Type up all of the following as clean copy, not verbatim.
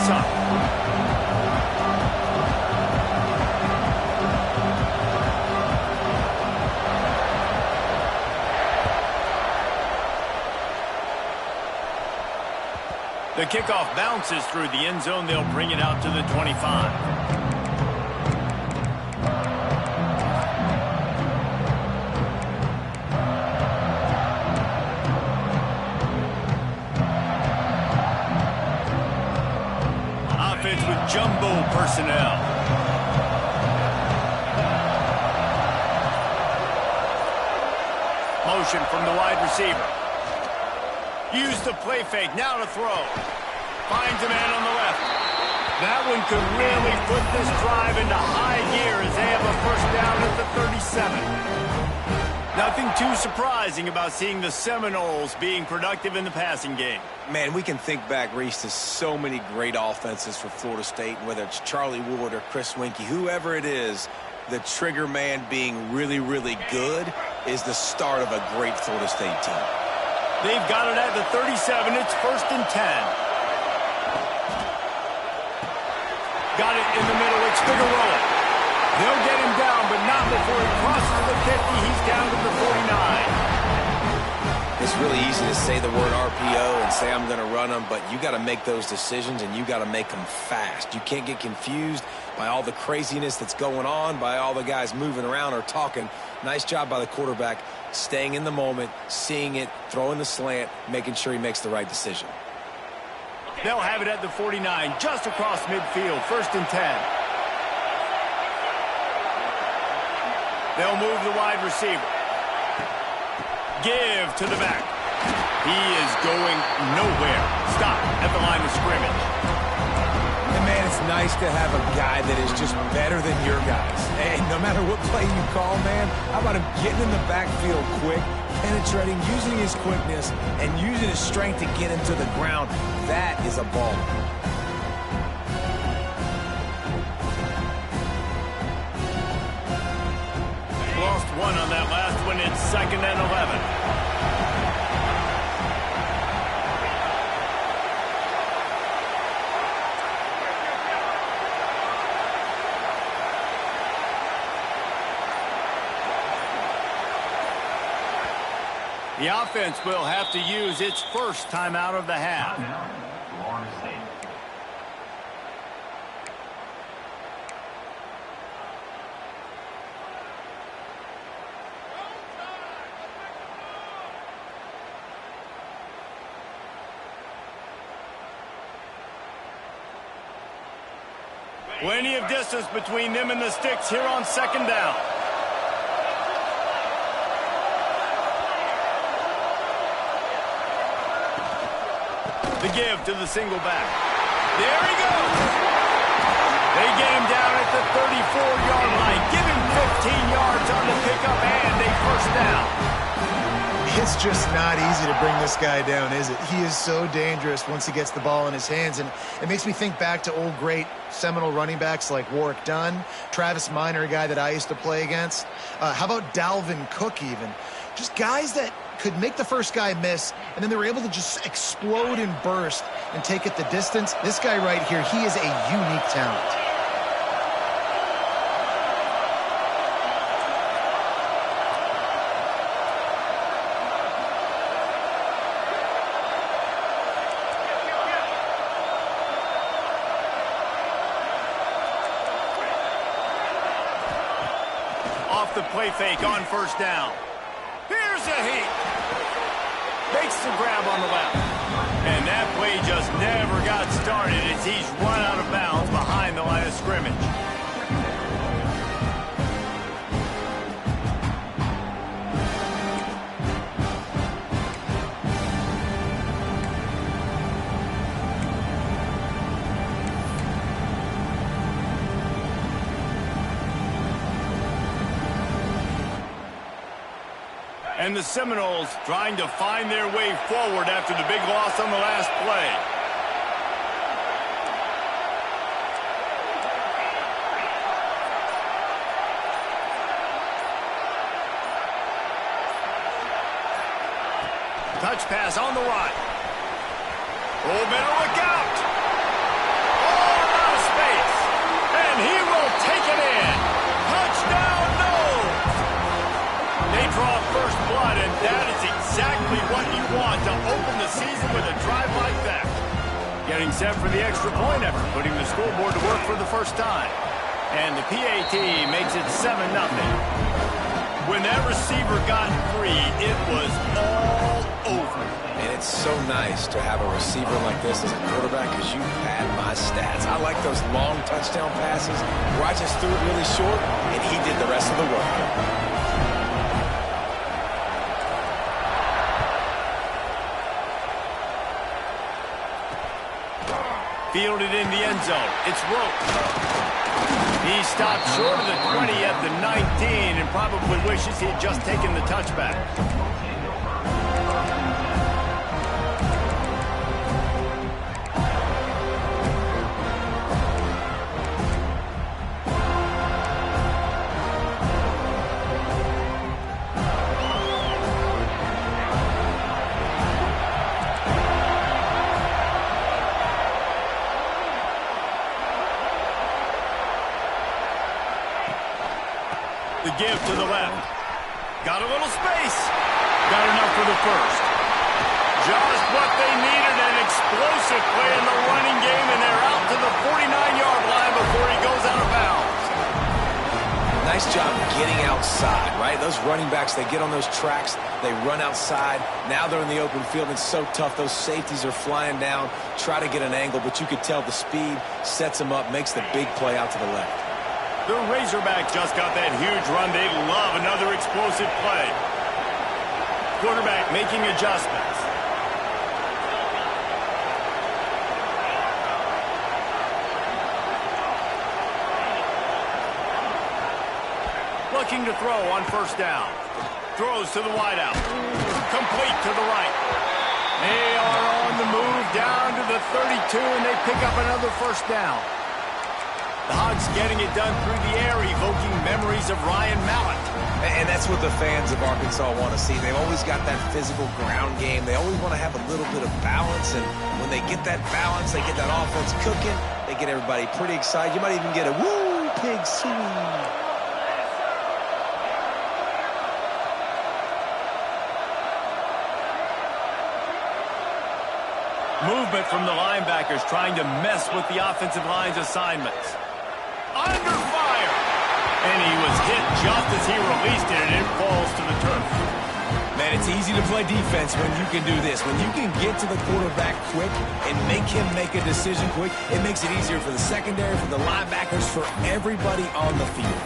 this up. The kickoff bounces through the end zone. They'll bring it out to the 25. With jumbo personnel. Motion from the wide receiver. Use the play fake. Now to throw. Finds a man on the left. That one could really put this drive into high gear as they have a first down at the 37. Nothing too surprising about seeing the Seminoles being productive in the passing game. Man, we can think back, Reese, to so many great offenses for Florida State, whether it's Charlie Wood or Chris Winkie, whoever it is, the trigger man being really, really good is the start of a great Florida State team. They've got it at the 37. It's 1st and 10. Got it in the middle. It's Figueroa. They'll get him down, but not before he crosses the 50. He's down to the 49. It's really easy to say the word RPO and say I'm going to run them, but you got to make those decisions and you got to make them fast. You can't get confused by all the craziness that's going on, by all the guys moving around or talking. Nice job by the quarterback, staying in the moment, seeing it, throwing the slant, making sure he makes the right decision. They'll have it at the 49, just across midfield, 1st and 10. They'll move the wide receiver. Give to the back. He is going nowhere. Stop at the line of scrimmage. And man, it's nice to have a guy that is just better than your guys. And no matter what play you call, man, how about him getting in the backfield quick, penetrating, using his quickness, and using his strength to get into the ground. That is a ball. Lost one on that last one. It's 2nd and 11. The offense will have to use its first timeout of the half. Plenty of distance between them and the sticks here on 2nd down. The give to the single back. There he goes. They get him down at the 34-yard line. Give him 15 yards on the pickup and a first down. It's just not easy to bring this guy down, is it? He is so dangerous once he gets the ball in his hands, and it makes me think back to old great Seminole running backs like Warwick Dunn, Travis Minor, a guy that I used to play against. How about Dalvin Cook even? Just guys that could make the first guy miss, and then they were able to just explode and burst and take it the distance. This guy right here, he is a unique talent. Off the play fake on first down. Here's a heat. Makes the grab on the left. And that play just never got started as he's run out of bounds behind the line of scrimmage. And the Seminoles trying to find their way forward after the big loss on the last play. Touch pass on the right. Oh, better look out. Getting set for the extra point effort, putting the scoreboard to work for the first time. And the PAT makes it 7-0. When that receiver got free, it was all over. And it's so nice to have a receiver like this as a quarterback because you pad my stats. I like those long touchdown passes where I just threw it really short and he did the rest of the work. Fielded in the end zone. It's Rope. He stopped short of the 20 at the 19 and probably wishes he had just taken the touchback. The give to the left. Got a little space. Got enough for the first. Just what they needed, an explosive play in the running game, and they're out to the 49-yard line before he goes out of bounds. Nice job getting outside, right? Those running backs, they get on those tracks, they run outside. Now they're in the open field. It's so tough. Those safeties are flying down, try to get an angle, but you could tell the speed sets them up, makes the big play out to the left. The Razorback just got that huge run. They love another explosive play. Quarterback making adjustments. Looking to throw on first down. Throws to the wideout. Complete to the right. They are on the move down to the 32, and they pick up another first down. The Hogs getting it done through the air, evoking memories of Ryan Mallett. And that's what the fans of Arkansas want to see. They've always got that physical ground game. They always want to have a little bit of balance, and when they get that balance, they get that offense cooking, they get everybody pretty excited. You might even get a woo pig swing. Movement from the linebackers trying to mess with the offensive line's assignments. Under fire! And he was hit just as he released it, and it falls to the turf. Man, it's easy to play defense when you can do this. When you can get to the quarterback quick and make him make a decision quick, it makes it easier for the secondary, for the linebackers, for everybody on the field.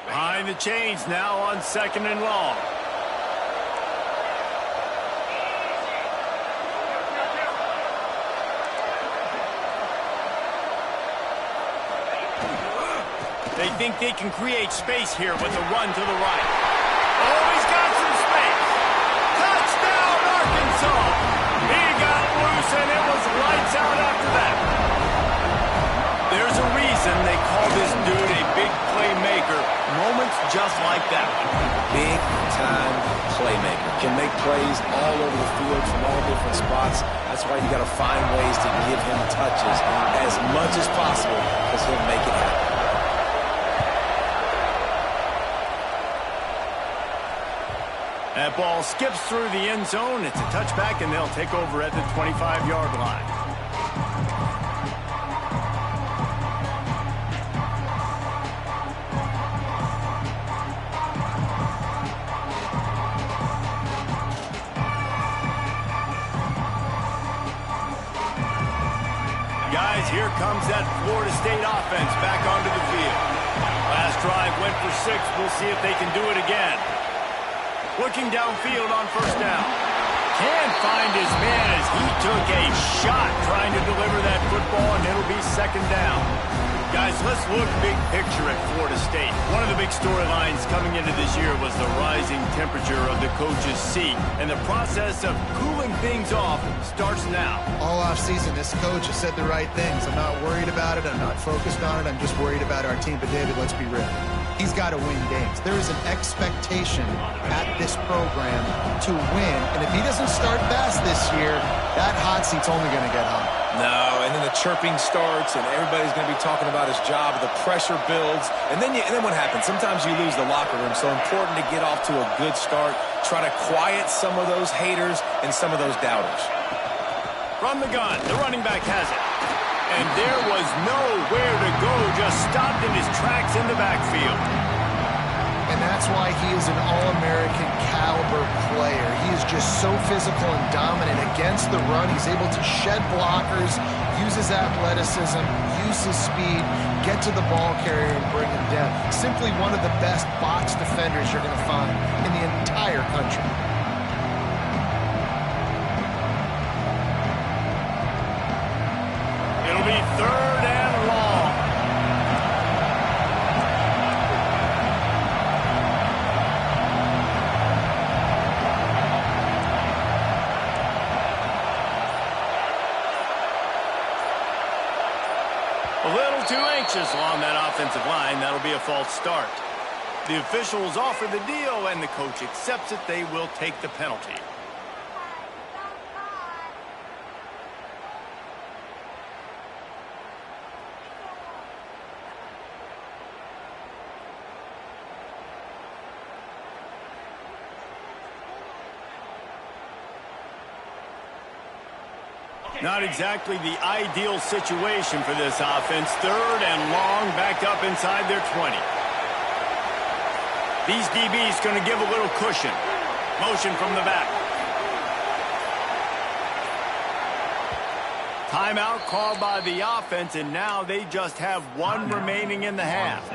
Behind the chains now on 2nd and long. They think they can create space here with a run to the right. Oh, he's got some space. Touchdown, Arkansas. He got loose, and it was lights out after that. There's a reason they call this dude a big playmaker. Moments just like that. Big-time playmaker. Can make plays all over the field from all different spots. That's why you got to find ways to give him touches as much as possible because he'll make it happen. That ball skips through the end zone. It's a touchback, and they'll take over at the 25-yard line. Guys, here comes that Florida State offense back onto the field. Last drive went for 6. We'll see if they can do it again. Looking downfield on first down. Can't find his man as he took a shot trying to deliver that football, and it'll be 2nd down. Guys, let's look big picture at Florida State. One of the big storylines coming into this year was the rising temperature of the coach's seat, and the process of cooling things off starts now. All offseason, this coach has said the right things. I'm not worried about it. I'm not focused on it. I'm just worried about our team. But, David, let's be real. he's got to win games. There is an expectation at this program to win, and if he doesn't start fast this year, that hot seat's only going to get hot. No, and then the chirping starts, and everybody's going to be talking about his job. The pressure builds, and then what happens? Sometimes you lose the locker room, so important to get off to a good start. Try to quiet some of those haters and some of those doubters. From the gun, the running back has it. And there was nowhere to go, just stopped in his tracks in the backfield. And that's why he is an All-American caliber player. He is just so physical and dominant against the run. He's able to shed blockers, use his athleticism, use his speed, get to the ball carrier and bring him down. Simply one of the best box defenders you're going to find in the entire country. It'll be 3rd and long. A little too anxious along that offensive line. That'll be a false start. The officials offer the deal, and the coach accepts it. They will take the penalty. Not exactly the ideal situation for this offense. 3rd and long, back up inside their 20. These DBs going to give a little cushion. Motion from the back. Timeout called by the offense, and now they just have 1 remaining in the half.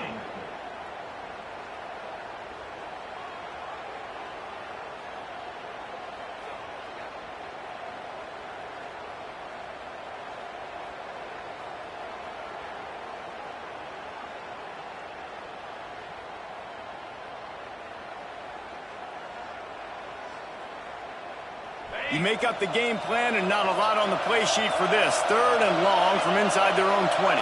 You make up the game plan and not a lot on the play sheet for this. 3rd and long from inside their own 20.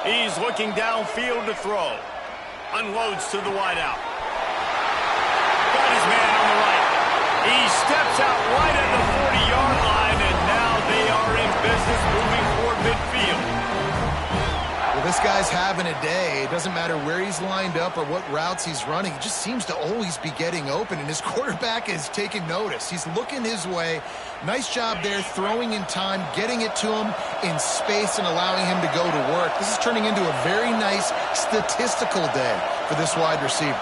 He's looking downfield to throw. Unloads to the wideout. Got his man on the right. He steps out right at the 40-yard line, and now they are in business moving toward midfield. Well, this guy's having a day. It doesn't matter where he's lined up or what routes he's running. He just seems to always be getting open, and his quarterback is taking notice. He's looking his way. Nice job there, throwing in time, getting it to him in space and allowing him to go to work. This is turning into a very nice statistical day for this wide receiver.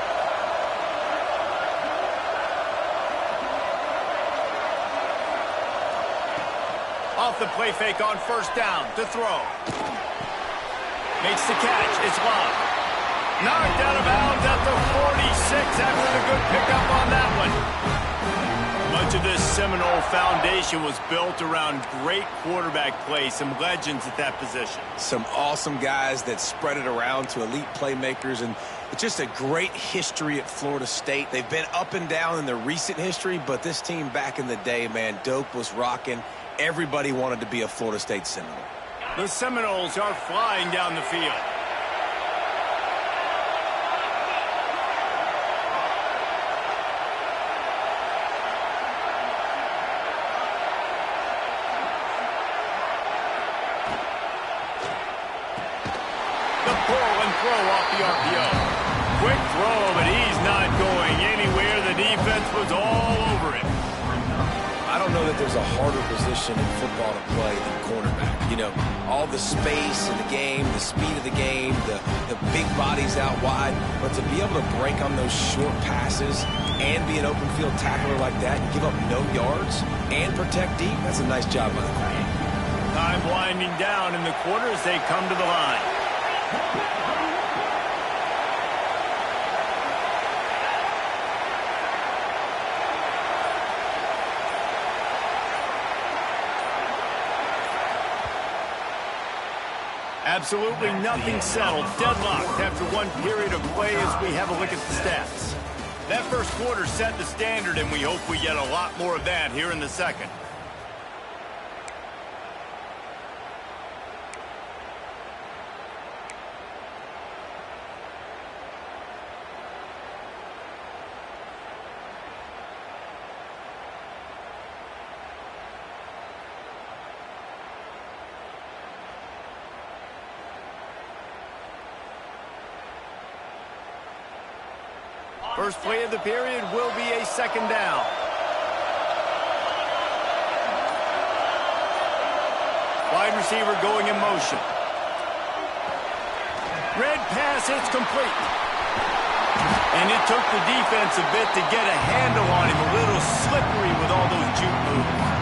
Off the play fake on 1st down to throw. Makes the catch. It's long. Knocked out of bounds at the 46 after the good pickup on that one. Much of this Seminole foundation was built around great quarterback play. Some legends at that position. Some awesome guys that spread it around to elite playmakers, and it's just a great history at Florida State. They've been up and down in the recent history, but this team back in the day, man, Doak was rocking. Everybody wanted to be a Florida State Seminole. The Seminoles are flying down the field. The pull and throw off the RPO. Quick throw, but he's not going anywhere. The defense was all over him. I don't know that there's a harder position in football to play than cornerback. You know, all the space in the game, the speed of the game, the big bodies out wide. But to be able to break on those short passes and be an open field tackler like that and give up no yards and protect deep, that's a nice job by the corner. Time winding down in the quarter as they come to the line. Absolutely nothing settled. Deadlocked after one period of play as we have a look at the stats. That first quarter set the standard, and we hope we get a lot more of that here in the second. First play of the period will be a second down. Wide receiver going in motion. Red pass, it's complete. And it took the defense a bit to get a handle on him, a little slippery with all those juke moves.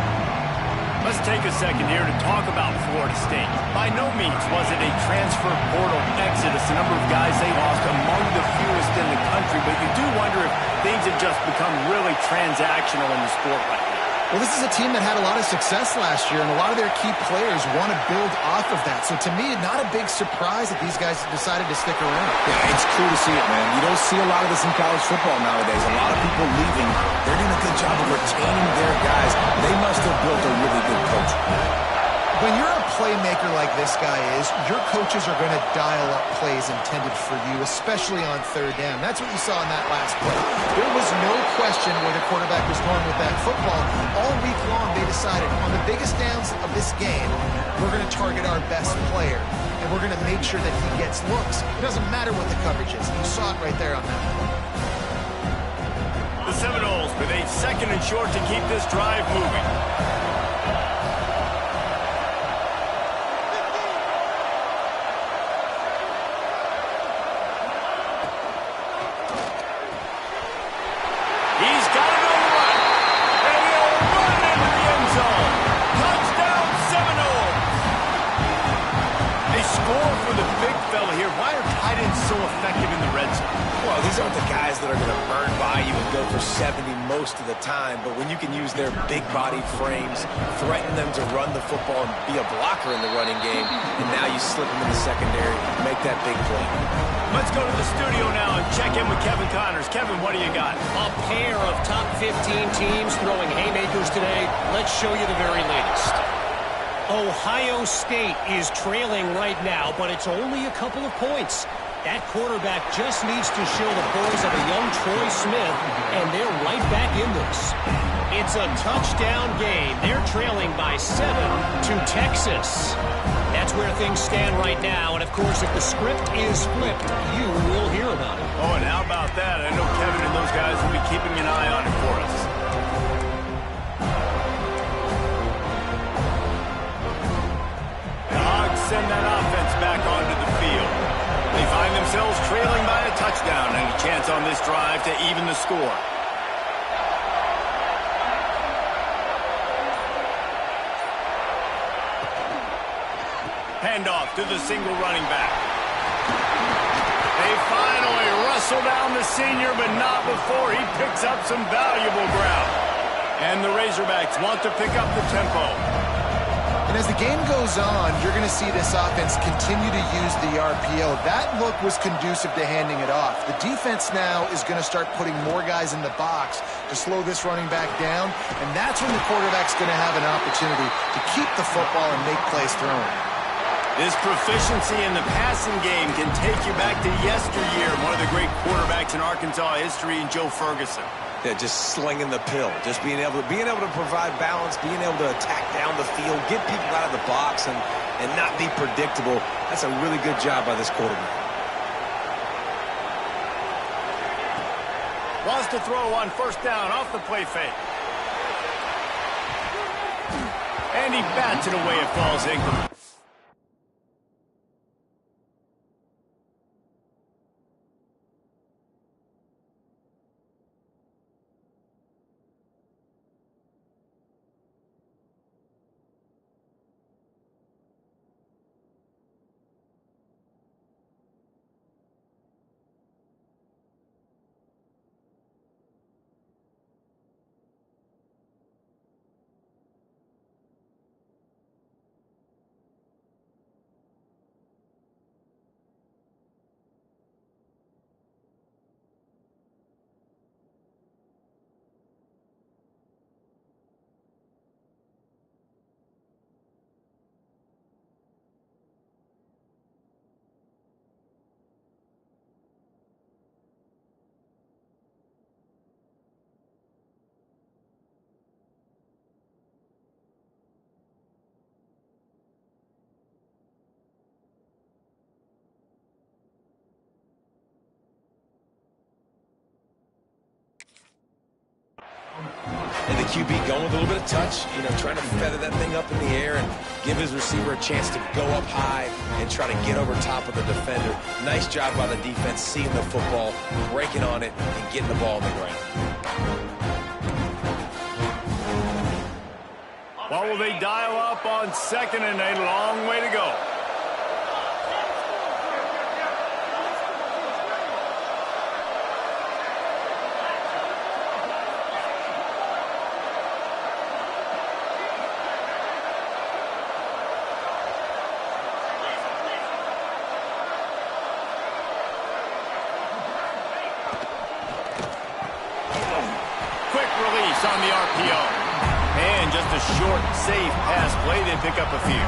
Let's take a second here to talk about Florida State. By no means was it a transfer portal exodus. The number of guys they lost among the fewest in the country, but you do wonder if things have just become really transactional in the sport right now. Well, this is a team that had a lot of success last year, and a lot of their key players want to build off of that. So to me, not a big surprise that these guys decided to stick around. Yeah, it's cool to see it, man. You don't see a lot of this in college football nowadays. A lot of people leaving. They're doing a good job of retaining their guys. They must have built a really good coach. When you're a playmaker like this guy is, your coaches are going to dial up plays intended for you, especially on third down. That's what you saw in that last play. There was no question where the quarterback was going with that football. All week long, they decided on the biggest downs of this game, we're going to target our best player, and we're going to make sure that he gets looks. It doesn't matter what the coverage is. You saw it right there on that play. The Seminoles with a second and short to keep this drive moving. These aren't the guys that are going to burn by you and go for 70 most of the time, but when you can use their big-bodied frames, threaten them to run the football and be a blocker in the running game, and now you slip them in the secondary, make that big play. Let's go to the studio now and check in with Kevin Connors. Kevin, what do you got? A pair of top 15 teams throwing haymakers today. Let's show you the very latest. Ohio State is trailing right now, but it's only a couple of points. That quarterback just needs to show the boys of a young Troy Smith, and they're right back in this. It's a touchdown game. They're trailing by 7 to Texas. That's where things stand right now, and of course, if the script is flipped, you will hear about it. Oh, and how about that? I know Kevin and those guys will be keeping an eye on it for us. The Hogs send that offense back onto the field. They find themselves trailing by a touchdown and a chance on this drive to even the score. Handoff to the single running back. They finally wrestle down the senior, but not before he picks up some valuable ground. And the Razorbacks want to pick up the tempo. And as the game goes on, you're going to see this offense continue to use the RPO. That look was conducive to handing it off. The defense now is going to start putting more guys in the box to slow this running back down, and that's when the quarterback's going to have an opportunity to keep the football and make plays throwing. This proficiency in the passing game can take you back to yesteryear, one of the great quarterbacks in Arkansas history, in Joe Ferguson. Yeah, just slinging the pill, just being able to provide balance, being able to attack down the field, get people out of the box, and not be predictable. That's a really good job by this quarterback. Wants to throw on first down off the play fake. And he bats it away. It falls incomplete. QB going with a little bit of touch, trying to feather that thing up in the air and give his receiver a chance to go up high and try to get over top of the defender. Nice job by the defense, seeing the football, breaking on it, and getting the ball on the ground. What will they dial up on 2nd and a long way to go? Quick release on the RPO. And just a short, safe pass play. They pick up a few.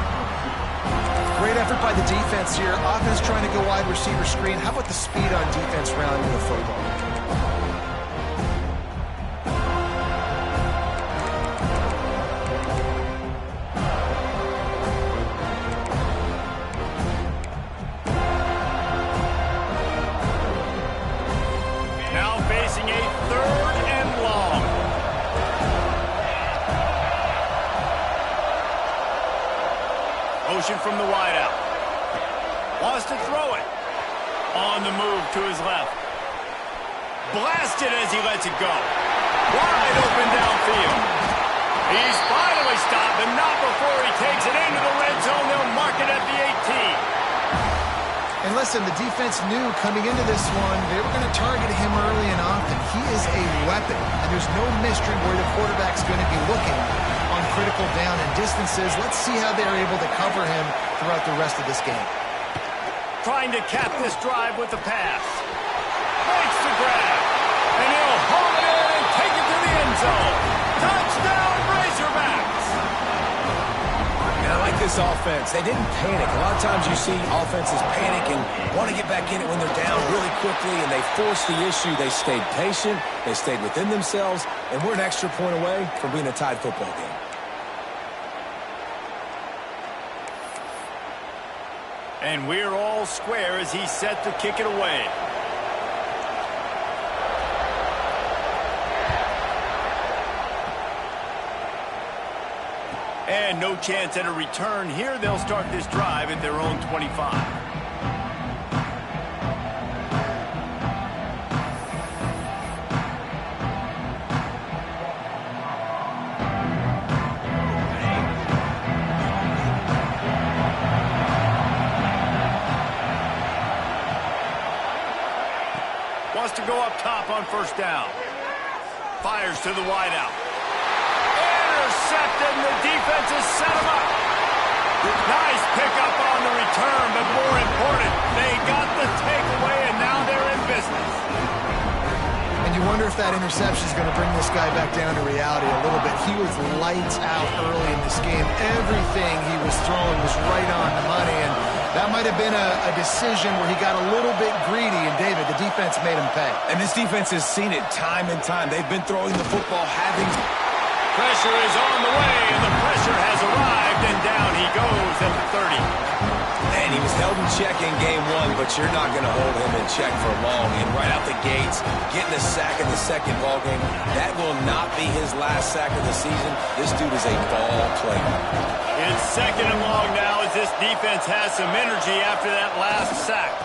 Great effort by the defense here. Offense trying to go wide receiver screen. How about the speed on defense rounding the football? Now facing a 3rd and long. Motion from the wideout. Wants to throw it. On the move to his left. Blasted as he lets it go. Wide open downfield. He's finally stopped, but not before he takes it into the red zone. They'll mark it at the 18. And listen, the defense knew coming into this one, they were going to target him early and often. He is a weapon, and there's no mystery where the quarterback's going to be looking on critical down and distances. Let's see how they're able to cover him throughout the rest of this game. Trying to cap this drive with the pass. Makes the grab. And he'll haul it in and take it to the end zone. Touchdown, Razorbacks! And I like this offense. They didn't panic. A lot of times you see offenses panic and want to get back in it when they're down really quickly, and they forced the issue. They stayed patient. They stayed within themselves, and we're an extra point away from being a tied football game. And we're all square as he's set to kick it away. And no chance at a return here. They'll start this drive at their own 25. Wants to go up top on 1st down. Fires to the wideout. Intercepted, and the defense has set him up. Nice pickup on the return, but more important, they got the takeaway, and now they're in business. And you wonder if that interception is going to bring this guy back down to reality a little bit. He was lights out early in this game. Everything he was throwing was right on the money, and that might have been a decision where he got a little bit greedy, and David, the defense made him pay. And this defense has seen it time and time. They've been throwing the football, having... Pressure is on the way, and the pressure has arrived, and down he goes at the 30. And he was held in check in game 1, but you're not going to hold him in check for long. And right out the gates, getting a sack in the 2nd ball game, that will not be his last sack of the season. This dude is a ball player. It's 2nd and long now as this defense has some energy after that last sack.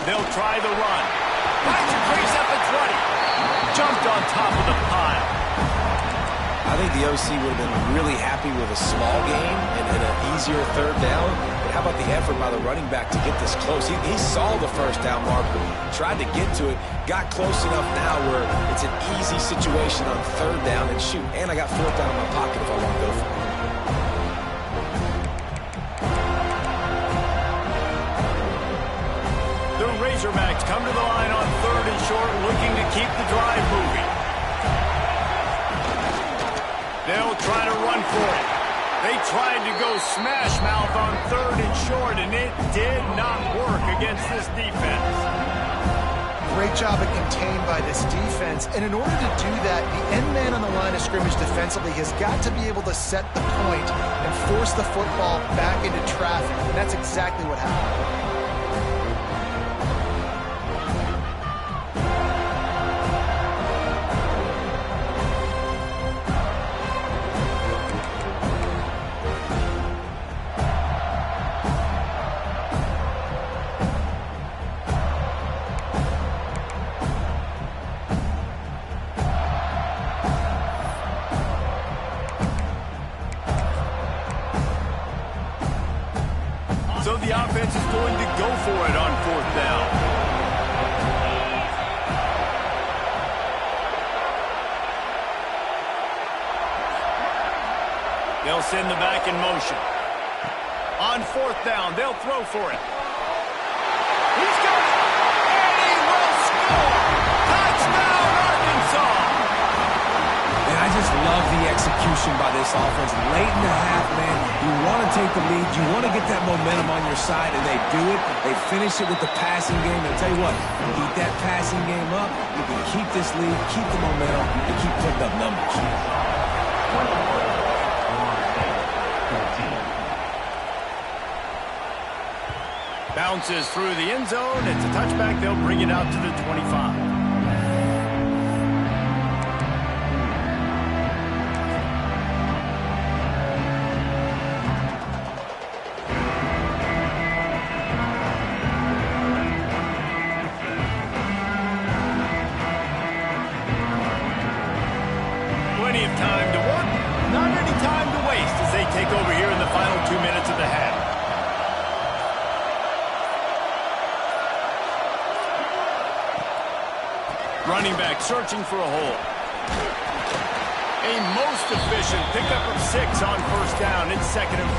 They'll try the run. Finds a crease at the 20. Jumped on top of the pile. I think the OC would have been really happy with a small game and an easier 3rd down. But how about the effort by the running back to get this close? He saw the 1st down marker, tried to get to it, got close enough now where it's an easy situation on 3rd down and shoot. And I got 4th down in my pocket if I want to go for it. The Razorbacks come to the line on 3rd and short, looking to keep the drive moving. They'll try to run for it. They tried to go smash mouth on 3rd and short, and it did not work against this defense. Great job at contained by this defense. And in order to do that, the end man on the line of scrimmage defensively has got to be able to set the point and force the football back into traffic. And that's exactly what happened. the offense is going to go for it on 4th down. They'll send the back in motion. On 4th down, they'll throw for it. He's got it, and he will score! Touchdown, Arkansas! And I just love the execution by this offense. Late in the half, man, you want to take the lead. You want to get that momentum on your side, and they do it. They finish it with the passing game. And I'll tell you what, keep that passing game up. You can keep this lead, keep the momentum, and keep putting up numbers. Bounces through the end zone. It's a touchback. They'll bring it out to the 25. Plenty of time to work. Not any time to waste as they take over here in the final 2 minutes of the half. Running back searching for a hole. A most efficient pickup of 6 on 1st down. It's 2nd and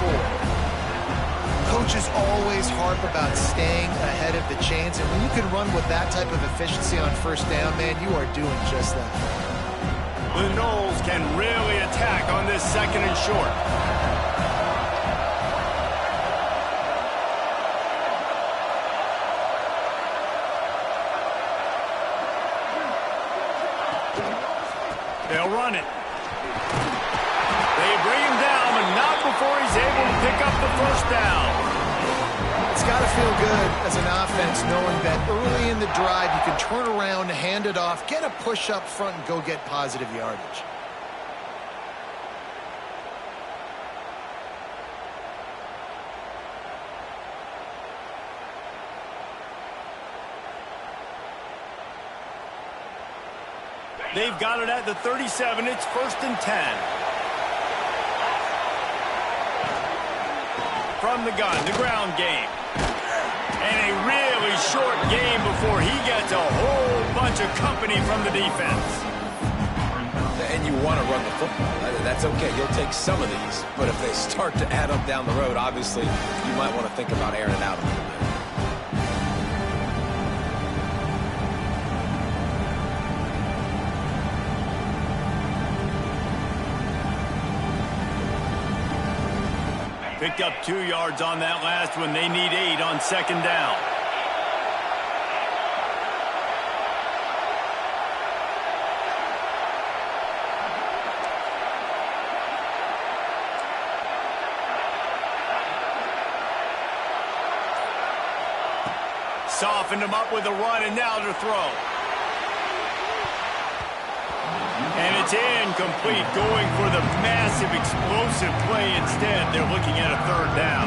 4. Coaches always harp about staying ahead of the chains, and when you can run with that type of efficiency on 1st down, man, you are doing just that. The Noles can really attack on this 2nd and short. They'll run it. They bring him down, but not before he's able to pick up the 1st down. It's got to feel good as an offense knowing that early in the drive you can turn around, hand it off, get a push up front, and go get positive yardage. They've got it at the 37. It's 1st and 10. From the gun, the ground game. And a really short game before he gets a whole bunch of company from the defense. And you want to run the football. That's okay. You'll take some of these. But if they start to add up down the road, obviously, you might want to think about airing it out a little bit. Picked up 2 yards on that last one. They need 8 on 2nd down. Softened him up with a run, and now to throw. And it's incomplete, going for the massive, explosive play instead. They're looking at a 3rd down.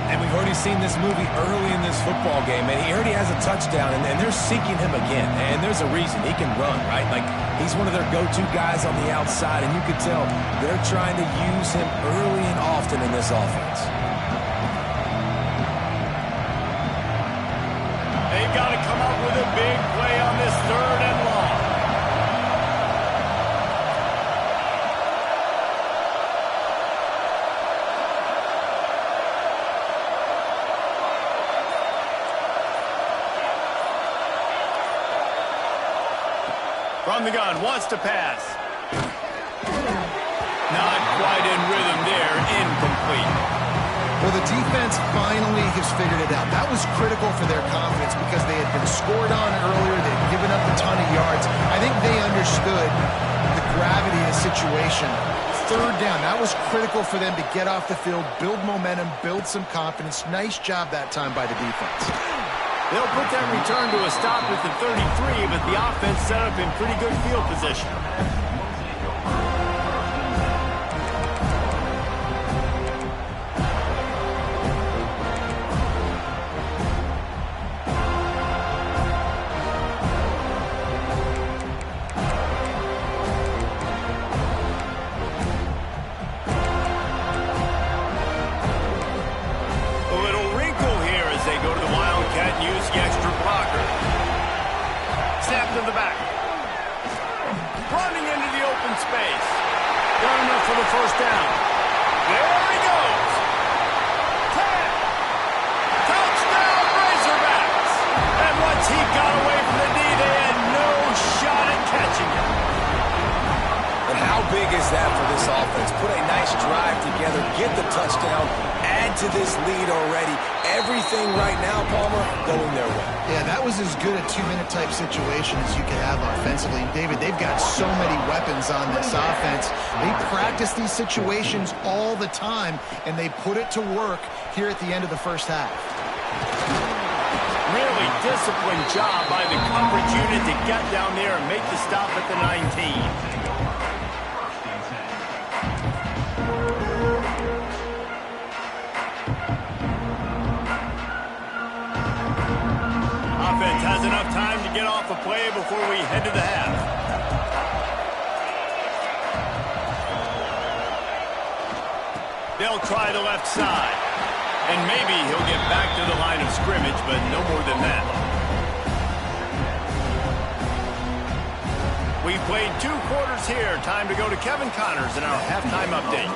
And we've already seen this movie early in this football game, and he already has a touchdown, and they're seeking him again. And there's a reason. He can run, right? Like, he's one of their go-to guys on the outside, and you can tell they're trying to use him early and often in this offense. They've got to come up with a big play on this 3rd and long. From the gun, wants to pass. Not quite in rhythm there, incomplete. Well, the defense finally has figured it out. That was critical for their confidence because they had been scored on earlier. They had given up a ton of yards. I think they understood the gravity of the situation. 3rd down, that was critical for them to get off the field, build momentum, build some confidence. Nice job that time by the defense. They'll put that return to a stop at the 33, but the offense set up in pretty good field position. A little wrinkle and use the extra blocker. Snap to the back. Running into the open space. Got enough for the first down. There he goes. 10. Touchdown, Razorbacks. And once he got away from the knee, they had no shot at catching him. And how big is that for this offense? Put a nice drive together, get the touchdown, add to this lead already. Everything right now, Palmer, going their way. Yeah, that was as good a two-minute type situation as you could have offensively. And David, they've got so many weapons on this offense. They practice these situations all the time, and they put it to work here at the end of the first half. Really disciplined job by the coverage unit to get down there and make the stop at the 19. Offense has enough time to get off a play before we head to the half. They'll try the left side. And maybe he'll get back to the line of scrimmage, but no more than that. We've played 2 quarters here. Time to go to Kevin Connors in our halftime update.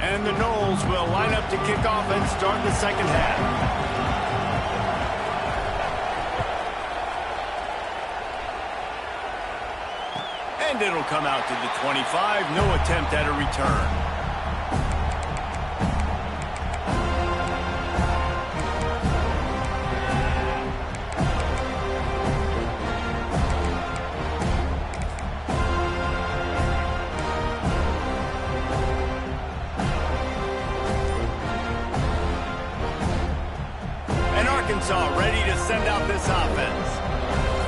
And the Knowles will line up to kick off and start the second half. And it'll come out to the 25. No attempt at a return. And Arkansas ready to send out this offense.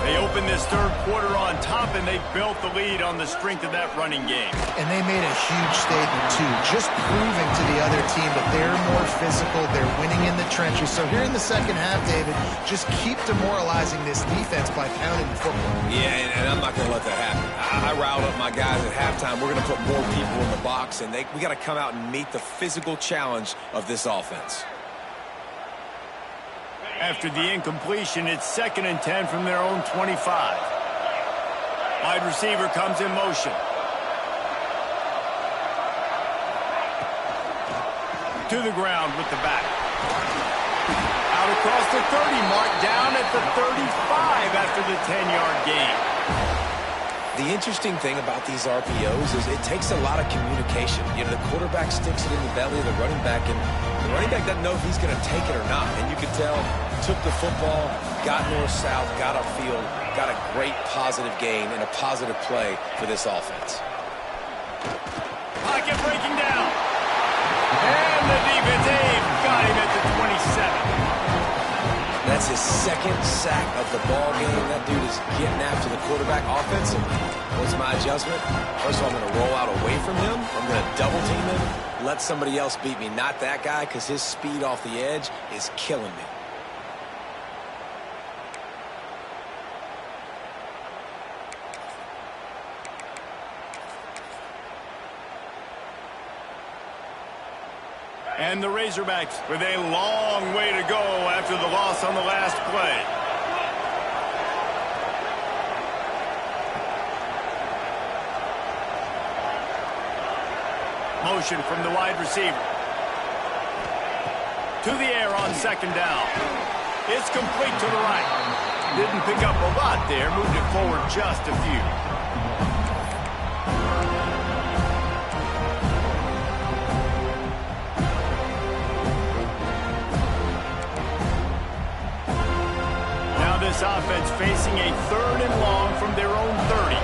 They opened this third quarter on top, and they built the lead on the strength of that running game. And they made a huge statement, too, just proving to the other team that they're more physical, they're winning in the trenches. So here in the second half, David, just keep demoralizing this defense by pounding the football. Yeah, and I'm not going to let that happen. I riled up my guys at halftime. We're going to put more people in the box, and we got to come out and meet the physical challenge of this offense. After the incompletion, it's 2nd and 10 from their own 25. Wide receiver comes in motion. To the ground with the back. Out across the 30 mark, down at the 35 after the 10-yard gain. The interesting thing about these RPOs is it takes a lot of communication. You know, the quarterback sticks it in the belly of the running back, and the running back doesn't know if he's going to take it or not. And you could tell, took the football, got north-south, got upfield, got a great positive gain and a positive play for this offense. Pocket breaking down. And the defensive got him at the 27. That's his 2nd sack of the ball game. That dude is getting after the quarterback offensively. What's my adjustment? First of all, I'm going to roll out away from him. I'm going to double team him, let somebody else beat me, not that guy, because his speed off the edge is killing me. And the Razorbacks with a long way to go after the loss on the last play. Motion from the wide receiver. To the air on 2nd down. It's complete to the right. Didn't pick up a lot there. Moved it forward just a few. This offense facing a 3rd and long from their own 30.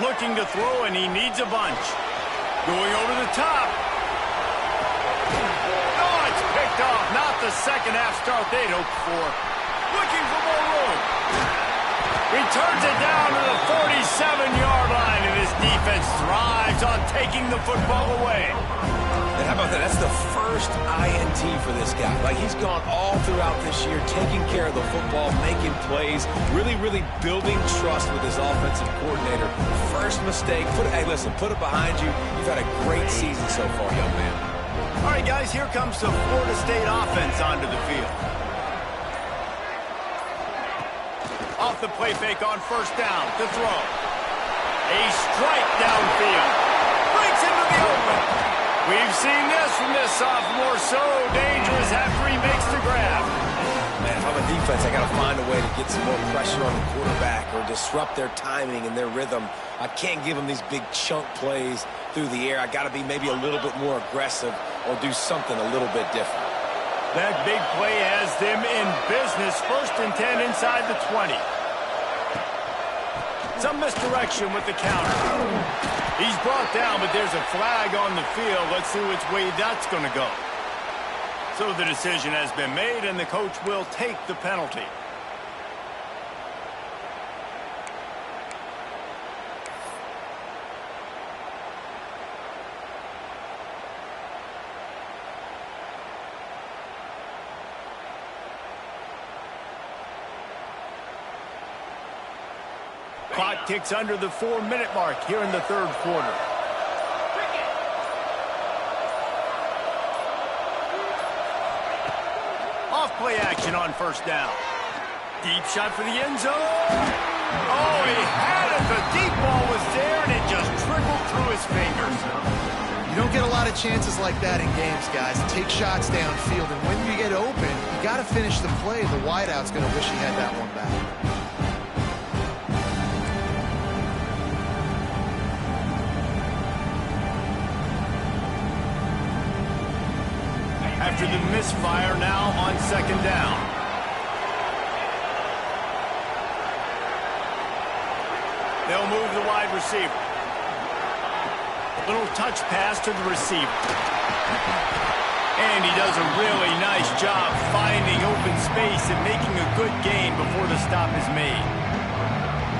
Looking to throw, and he needs a bunch. Going over the top. Oh, it's picked off. Not the second half start they'd hoped for. Looking for more room. Returns it down to the 47-yard line, and his defense thrives on taking the football away. And how about that? That's the first INT for this guy. Like, he's gone all throughout this year, taking care of the football, making plays, really building trust with his offensive coordinator. First mistake, hey, listen, put it behind you. You've had a great season so far, young man. All right, guys, here comes the Florida State offense onto the field. Off the play fake on first down, to throw. A strike downfield. Breaks into the open. We've seen this from this sophomore, so dangerous after he makes the grab. Man, if I'm a defense, I got to find a way to get some more pressure on the quarterback or disrupt their timing and their rhythm. I can't give them these big chunk plays through the air. I got to be maybe a little bit more aggressive or do something a little bit different. That big play has them in business. 1st and 10 inside the 20. Some misdirection with the counter. He's brought down, but there's a flag on the field. Let's see which way that's going to go. So the decision has been made, and the coach will take the penalty. Clock ticks under the 4-minute mark here in the 3rd quarter. Off play action on first down. Deep shot for the end zone. Oh, he had it. The deep ball was there, and it just trickled through his fingers. You don't get a lot of chances like that in games, guys. Take shots downfield, and when you get open, you got to finish the play. The wideout's going to wish he had that one back. After the misfire, now on 2nd down. They'll move the wide receiver. Little touch pass to the receiver. And he does a really nice job finding open space and making a good gain before the stop is made.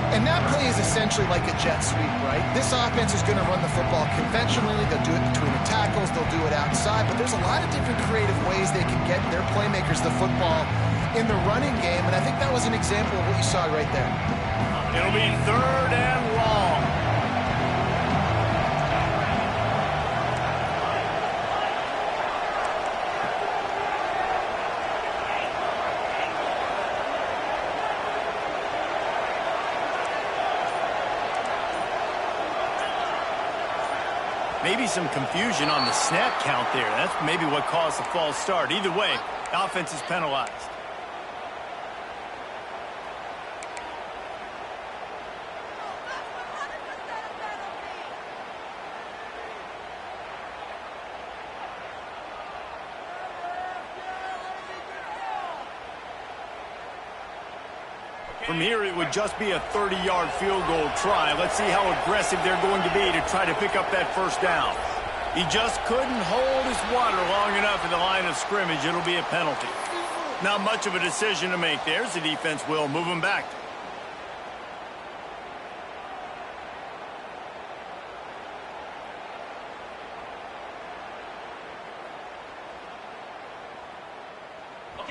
And that play is essentially like a jet sweep, right? This offense is going to run the football conventionally. They'll do it between the tackles. They'll do it outside. But there's a lot of different creative ways they can get their playmakers the football in the running game. And I think that was an example of what you saw right there. It'll be 3rd and long. Maybe some confusion on the snap count there. That's maybe what caused the false start. Either way, the offense is penalized. From here, it would just be a 30-yard field goal try. Let's see how aggressive they're going to be to try to pick up that first down. He just couldn't hold his water long enough in the line of scrimmage. It'll be a penalty. Not much of a decision to make there, as the defense will move him back.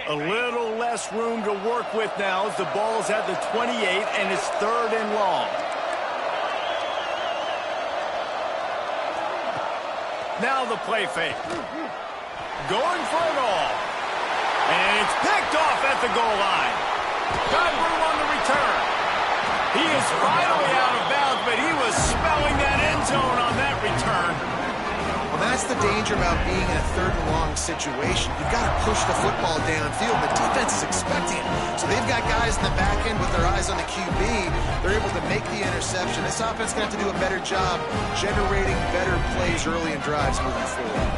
A little less room to work with now as the ball's at the 28 and it's 3rd and long. Now the play fake. Going for it all. And it's picked off at the goal line. Got room on the return. He is finally out of bounds, but he was smelling that end zone on that return. Well, that's the danger about being in a 3rd and long situation. You've got to push the football downfield. The defense is expecting it. So they've got guys in the back end with their eyes on the QB. They're able to make the interception. This offense is going to have to do a better job generating better plays early in drives moving forward.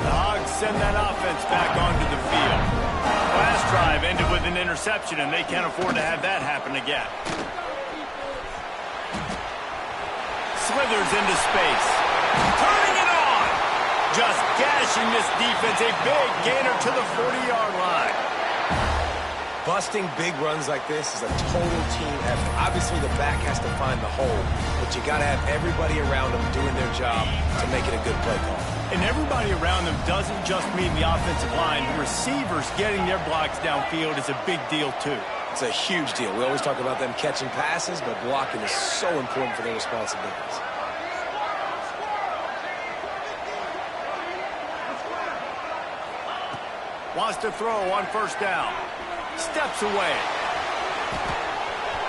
The Hogs send that offense back onto the field. Last drive ended with an interception, and they can't afford to have that happen again. Slithers into space. Turning it on. Just gashing this defense. A big gainer to the 40-yard line. Busting big runs like this is a total team effort. Obviously, the back has to find the hole, but you got to have everybody around them doing their job to make it a good play call. And everybody around them doesn't just mean the offensive line. The receivers getting their blocks downfield is a big deal, too. It's a huge deal. We always talk about them catching passes, but blocking is so important for their responsibilities. Wants to throw on first down. Steps away.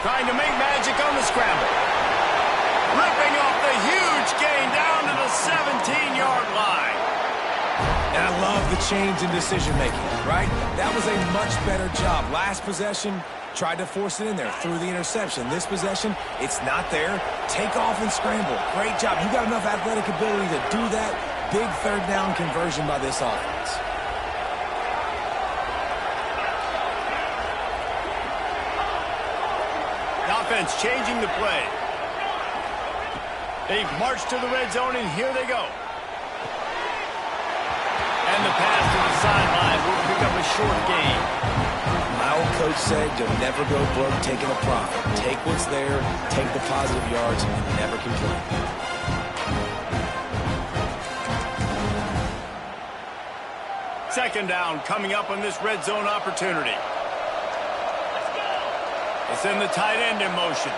Trying to make magic on the scramble. Ripping off the huge gain down to the 17-yard line. And I love the change in decision-making, right? That was a much better job. Last possession, tried to force it in there, threw the interception. This possession, it's not there. Take off and scramble. Great job. You got enough athletic ability to do that. Big third down conversion by this offense. The offense changing the play. They've marched to the red zone, and here they go. And the pass to the sideline will pick up a short gain. My old coach said you'll never go broke taking a profit. Take what's there, take the positive yards, and never complain. Second down coming up on this red zone opportunity. It's in the tight end in motion.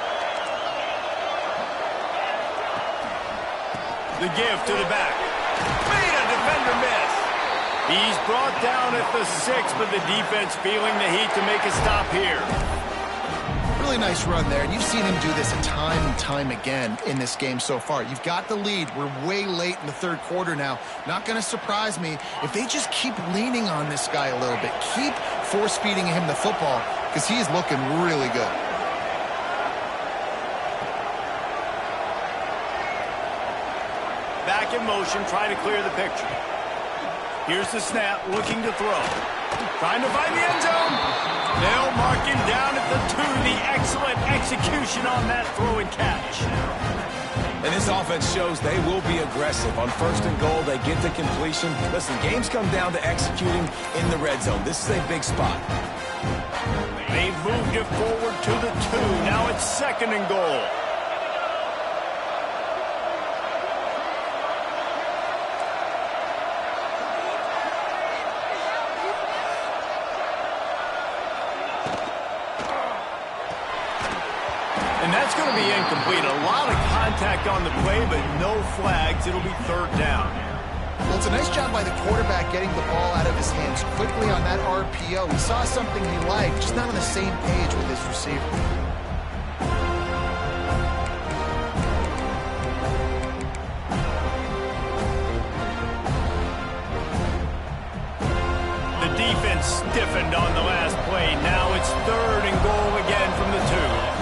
The give to the back. Made a defender miss. He's brought down at the 6, but the defense feeling the heat to make a stop here. Really nice run there, and you've seen him do this time and time again in this game so far. You've got the lead. We're way late in the third quarter now. Not going to surprise me if they just keep leaning on this guy a little bit. Keep force-feeding him the football because he's looking really good. Back in motion, trying to clear the picture. Here's the snap, looking to throw. Trying to find the end zone. They'll mark him down at the 2. The excellent execution on that throw and catch. And this offense shows they will be aggressive. On first and goal, they get the completion. Listen, games come down to executing in the red zone. This is a big spot. They've moved it forward to the 2. Now it's second and goal. And that's going to be incomplete. A lot of contact on the play, but no flags. It'll be third down. Well, it's a nice job by the quarterback getting the ball out of his hands quickly on that RPO. He saw something he liked, just not on the same page with his receiver. The defense stiffened on the last play. Now it's third and goal again from the 2.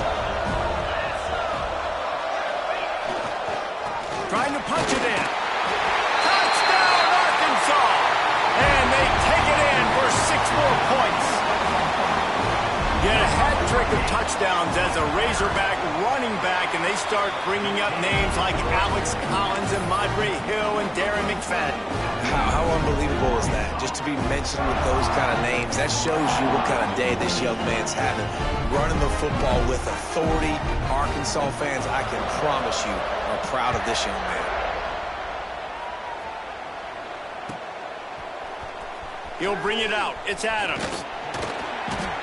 Trying to punch it in. Touchdown, Arkansas! And they take it in for 6 more points. Get a hat trick of touchdowns as a Razorback running back, and they start bringing up names like Alex Collins and Madre Hill and Darren McFadden. How unbelievable is that? Just to be mentioned with those kind of names, that shows you what kind of day this young man's having. Running the football with authority. Arkansas fans, I can promise you, are proud of this young man. He'll bring it out. It's Adams.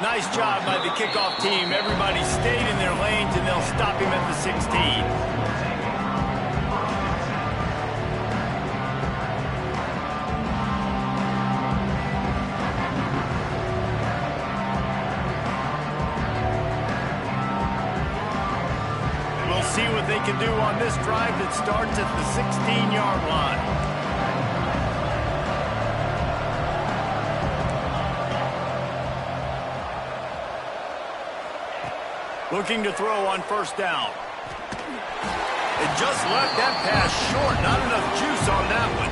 Nice job by the kickoff team. Everybody stayed in their lanes, and they'll stop him at the 16. See what they can do on this drive that starts at the 16-yard line. Looking to throw on first down. It just left that pass short. Not enough juice on that one.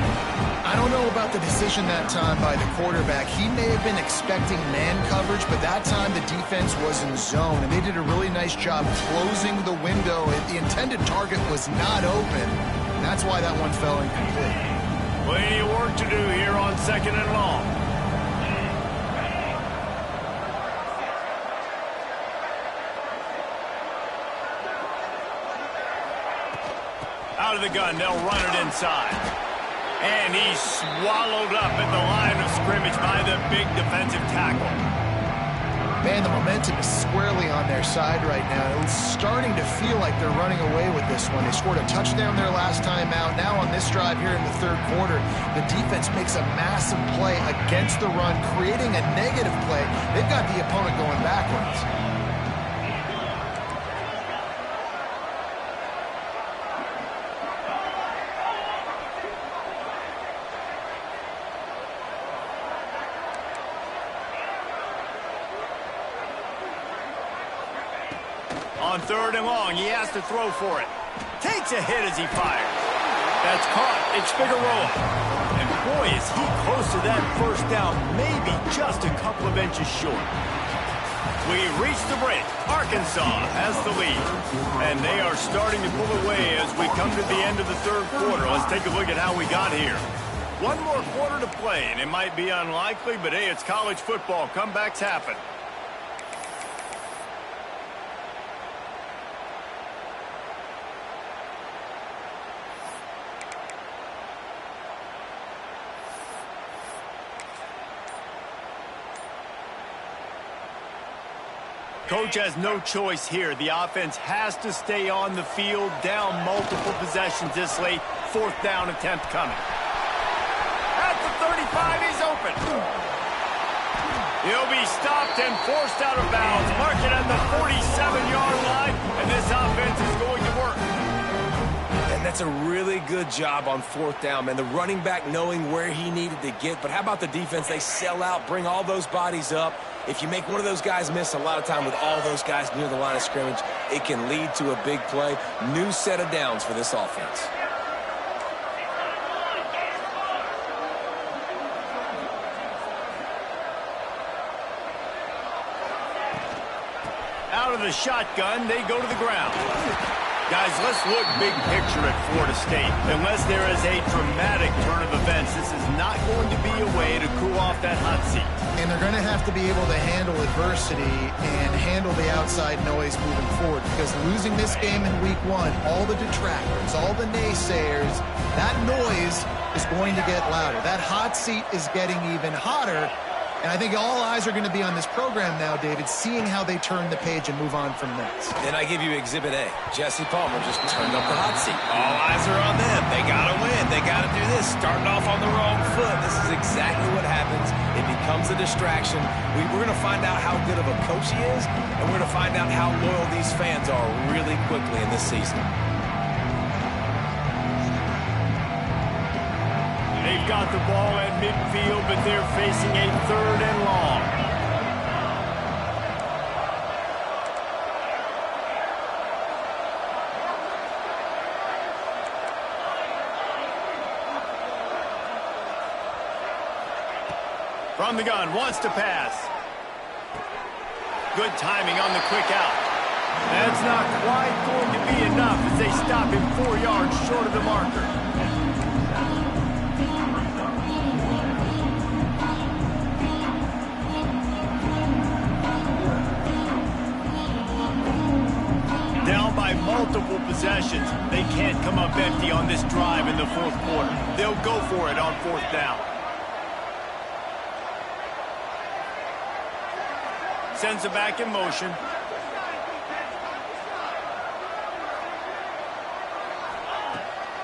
I don't know about the decision that time by the quarterback. He may have been expecting man coverage, but that time the defense was in zone, and they did a really nice job closing the window. The intended target was not open, and that's why that one fell incomplete. Plenty of work to do here on second and long. Out of the gun, they'll run it inside. And he's swallowed up at the line of scrimmage by the big defensive tackle. Man, the momentum is squarely on their side right now. It's starting to feel like they're running away with this one. They scored a touchdown their last time out. Now on this drive here in the third quarter, the defense makes a massive play against the run, creating a negative play. They've got the opponent going backwards. On third and long, he has to throw for it. Takes a hit as he fires. That's caught. It's Figueroa. And boy, is he close to that first down, maybe just a couple of inches short. We reach the break. Arkansas has the lead. And they are starting to pull away as we come to the end of the third quarter. Let's take a look at how we got here. One more quarter to play, and it might be unlikely, but hey, it's college football. Comebacks happen. Coach has no choice here. The offense has to stay on the field, down multiple possessions this late. Fourth down attempt coming. At the 35, he's open. He'll be stopped and forced out of bounds. Mark it at the 47-yard line, and this offense is going to work. And that's a really good job on fourth down, man. The running back knowing where he needed to get. But how about the defense? They sell out, bring all those bodies up. If you make one of those guys miss, a lot of time with all those guys near the line of scrimmage, it can lead to a big play. New set of downs for this offense. Out of the shotgun, they go to the ground. Guys, let's look big picture at Florida State. Unless there is a dramatic turn of events, this is not going to be a way to cool off that hot seat. And they're going to have to be able to handle adversity and handle the outside noise moving forward, because losing this game in week one, all the detractors, all the naysayers, that noise is going to get louder. That hot seat is getting even hotter. And I think all eyes are going to be on this program now, David, seeing how they turn the page and move on from this. Then I give you Exhibit A. Jesse Palmer just turned up the hot seat. All eyes are on them. They got to win. They got to do this. Starting off on the wrong foot. This is exactly what happens. It becomes a distraction. We're going to find out how good of a coach he is, and we're going to find out how loyal these fans are really quickly in this season. They've got the ball at midfield, but they're facing a third and long. From the gun, wants to pass. Good timing on the quick out. That's not quite going to be enough as they stop him 4 yards short of the marker. Down by multiple possessions. They can't come up empty on this drive in the fourth quarter. They'll go for it on fourth down. Sends it back in motion.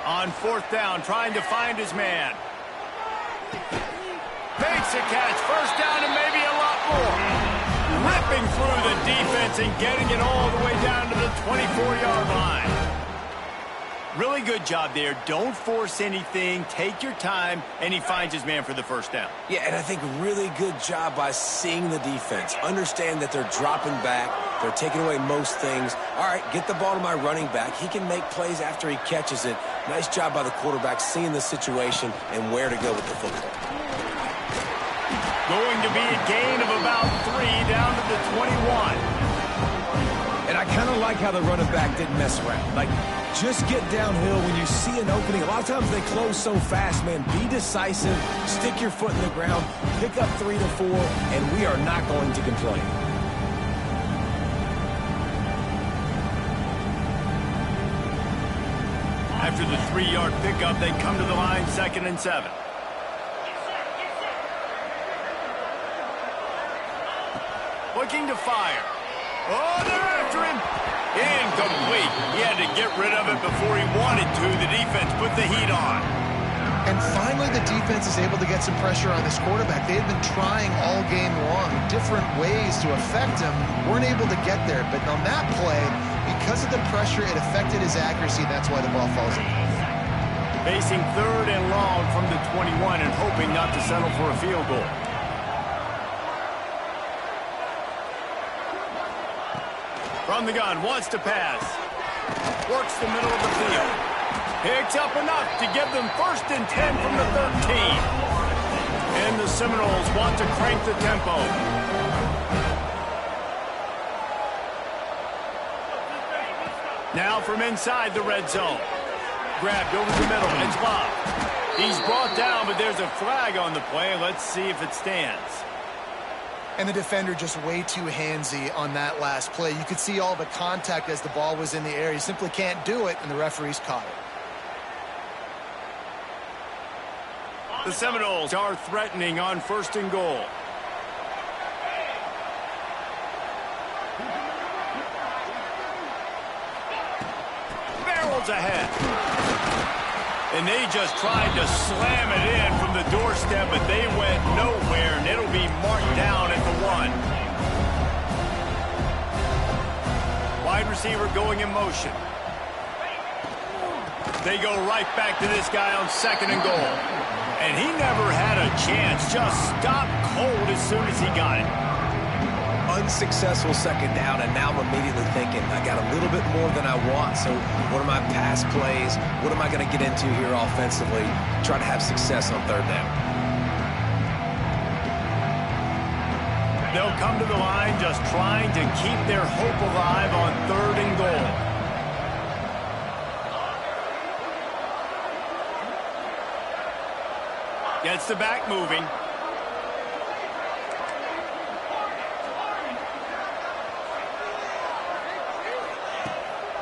On fourth down, trying to find his man. Makes a catch. First down and maybe a lot more. Ripping through the defense and getting it all the way down to the 24-yard line. Really good job there. Don't force anything. Take your time, and he finds his man for the first down. Yeah, and I think really good job by seeing the defense. Understand that they're dropping back. They're taking away most things. All right, get the ball to my running back. He can make plays after he catches it. Nice job by the quarterback seeing the situation and where to go with the football. Going to be a gain of about 3 down to the 21. And I kind of like how the running back didn't mess around. Like, just get downhill when you see an opening. A lot of times they close so fast, man. Be decisive, stick your foot in the ground, pick up 3 to 4, and we are not going to complain. After the 3-yard pickup, they come to the line 2nd and 7. Looking to fire. Oh, they're after him. Incomplete. He had to get rid of it before he wanted to. The defense put the heat on. And finally, the defense is able to get some pressure on this quarterback. They had been trying all game long, different ways to affect him. Weren't able to get there. But on that play, because of the pressure, it affected his accuracy. That's why the ball falls in. Facing 3rd and long from the 21 and hoping not to settle for a field goal. From the gun, wants to pass. Works the middle of the field. Picks up enough to give them 1st and 10 from the 13. And the Seminoles want to crank the tempo. Now from inside the red zone. Grabbed over the middle. It's locked. He's brought down, but there's a flag on the play. Let's see if it stands. And the defender just way too handsy on that last play. You could see all the contact as the ball was in the air. He simply can't do it, and the referee's caught it. The Seminoles are threatening on 1st and goal. Barrels ahead. And they just tried to slam it in from the doorstep, but they went nowhere, and it'll be marked down at the 1. Wide receiver going in motion. They go right back to this guy on 2nd and goal. And he never had a chance, just stopped cold as soon as he got it. Unsuccessful 2nd down, and now I'm immediately thinking, I got a little bit more than I want, so what are my pass plays? What am I going to get into here offensively? Try to have success on 3rd down. They'll come to the line just trying to keep their hope alive on 3rd and goal. Gets the back moving.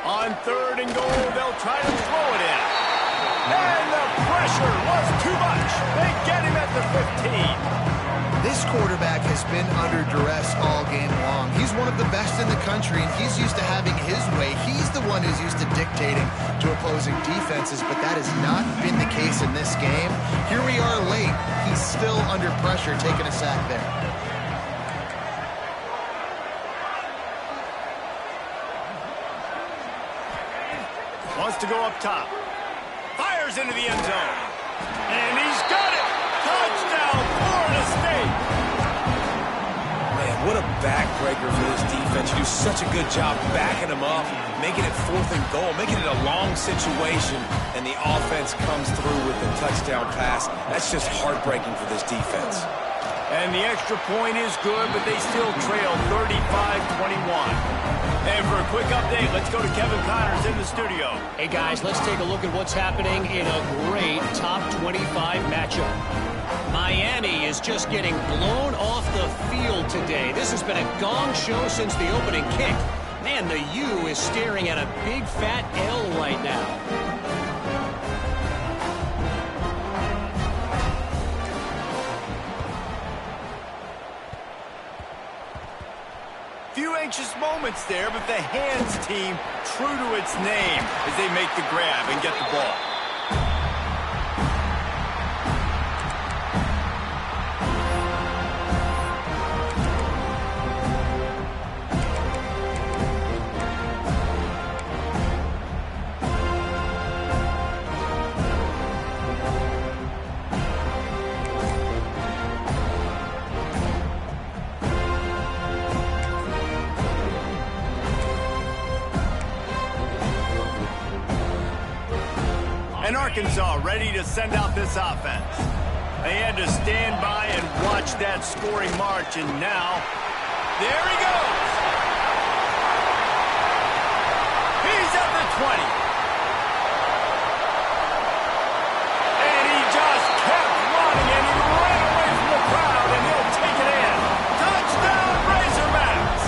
On 3rd and goal, they'll try to throw it in. And the pressure was too much. They get him at the 15. This quarterback has been under duress all game long. He's one of the best in the country, and he's used to having his way. He's the one who's used to dictating to opposing defenses, but that has not been the case in this game. Here we are late. He's still under pressure, taking a sack there. Wants to go up top. Fires into the end zone. And he's got it. Touchdown, Florida State. Man, what a backbreaker for this defense. You do such a good job backing them up, making it 4th and goal, making it a long situation, and the offense comes through with the touchdown pass. That's just heartbreaking for this defense. And the extra point is good, but they still trail 35-21. And for a quick update, let's go to Kevin Connors in the studio. Hey, guys, let's take a look at what's happening in a great top 25 matchup. Miami is just getting blown off the field today. This has been a gong show since the opening kick. Man, the U is staring at a big fat L right now. Few anxious moments there, but the hands team true to its name as they make the grab and get the ball. And Arkansas ready to send out this offense. They had to stand by and watch that scoring march, and now, there he goes. He's at the 20. And he just kept running, and he ran away from the crowd, and he'll take it in. Touchdown, Razorbacks!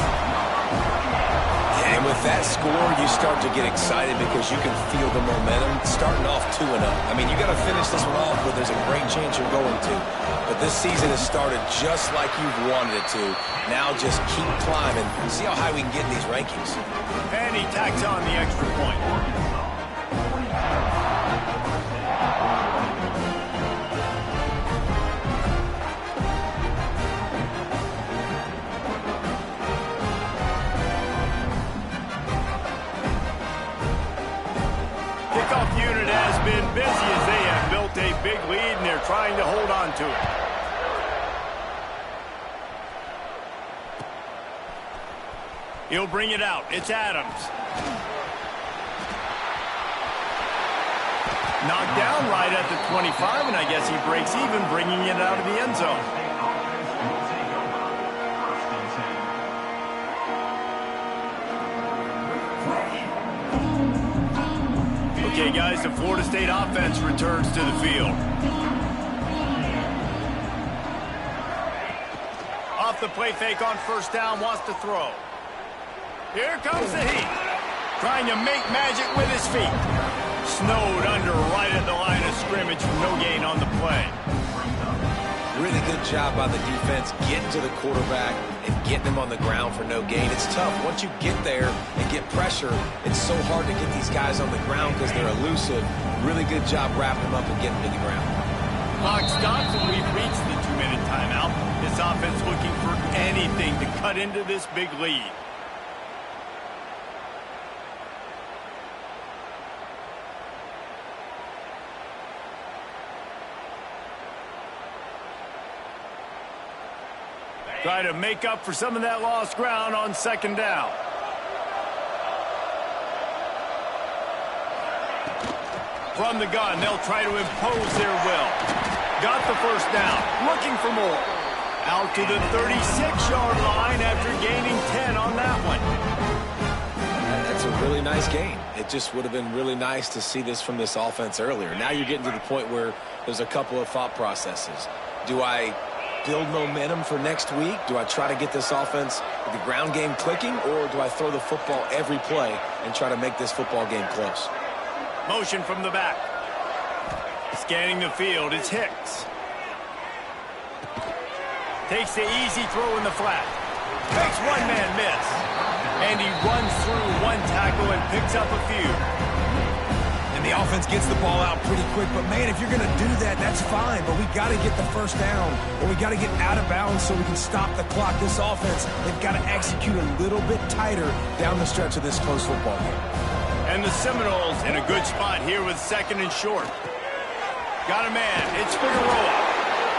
And with that score, you start to to get excited because you can feel the momentum starting off 2-0. I mean, you got to finish this one off where there's a great chance you're going to. But this season has started just like you've wanted it to. Now just keep climbing. See how high we can get in these rankings. And he tacks on the extra point. Kickoff unit has been busy as they have built a big lead and they're trying to hold on to it. He'll bring it out. It's Adams. Knocked down right at the 25, and I guess he breaks even, bringing it out of the end zone. Okay, guys, the Florida State offense returns to the field. Off the play fake on first down, wants to throw. Here comes the heat. Trying to make magic with his feet. Snowed under right at the line of scrimmage for no gain on the play. Really good job by the defense getting to the quarterback and getting him on the ground for no gain. It's tough. Once you get there and get pressure, it's so hard to get these guys on the ground because they're elusive. Really good job wrapping them up and getting to the ground. Clock stops and we've reached the 2-minute timeout. This offense looking for anything to cut into this big lead. Try to make up for some of that lost ground on second down. From the gun, they'll try to impose their will. Got the first down, looking for more. Out to the 36-yard line after gaining 10 on that one. That's a really nice gain. It just would have been really nice to see this from this offense earlier. Now you're getting to the point where there's a couple of thought processes. Do I build momentum for next week? Do I try to get this offense with the ground game clicking, or do I throw the football every play and try to make this football game close? Motion from the back. Scanning the field, it's Hicks. Takes the easy throw in the flat. Makes one man miss. And he runs through one tackle and picks up a few. And the offense gets the ball out pretty quick. But, man, if you're going to do that, that's fine. But we got to get the first down, or we got to get out of bounds so we can stop the clock. This offense, they've got to execute a little bit tighter down the stretch of this close football game. And the Seminoles in a good spot here with second and short. Got a man. It's Figueroa.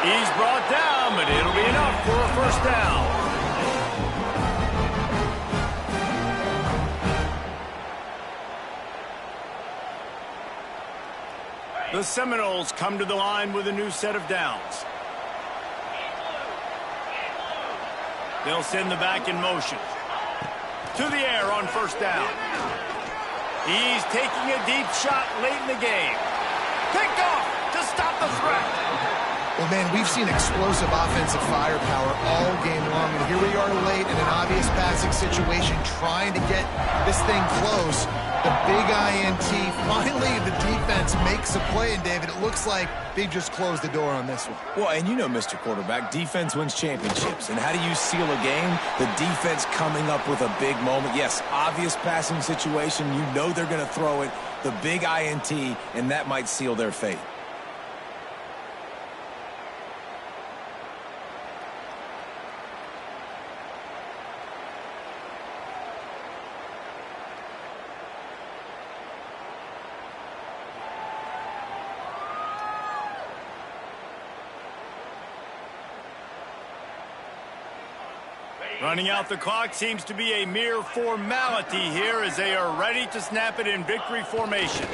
He's brought down, but it'll be enough for a first down. The Seminoles come to the line with a new set of downs. They'll send the back in motion. To the air on first down. He's taking a deep shot late in the game. Picked off to stop the threat. Well, man, we've seen explosive offensive firepower all game long, and here we are late in an obvious passing situation trying to get this thing close. The big INT, finally the defense makes a play, and David, it looks like they just closed the door on this one. Well, and you know, Mr. Quarterback, defense wins championships. And how do you seal a game? The defense coming up with a big moment. Yes, obvious passing situation. You know they're going to throw it. The big INT, and that might seal their fate. Running out the clock seems to be a mere formality here as they are ready to snap it in victory formation.